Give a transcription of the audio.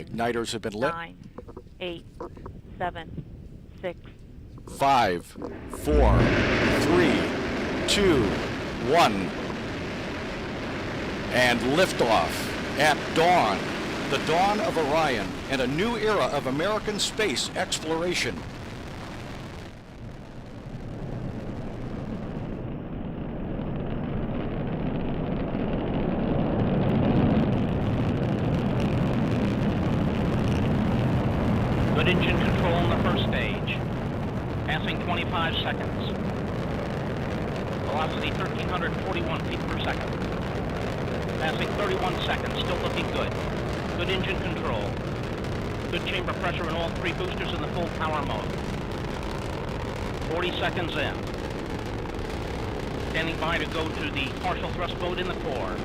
The igniters have been lit. 9, 8, 7, 6, 5, 4, 3, 2, 1. And liftoff at dawn. The dawn of Orion and a new era of American space exploration. Good engine control in the first stage. Passing 25 seconds. Velocity 1,341 feet per second. Passing 31 seconds, still looking good. Good engine control. Good chamber pressure in all three boosters in the full power mode. 40 seconds in. Standing by to go to the partial thrust mode in the core.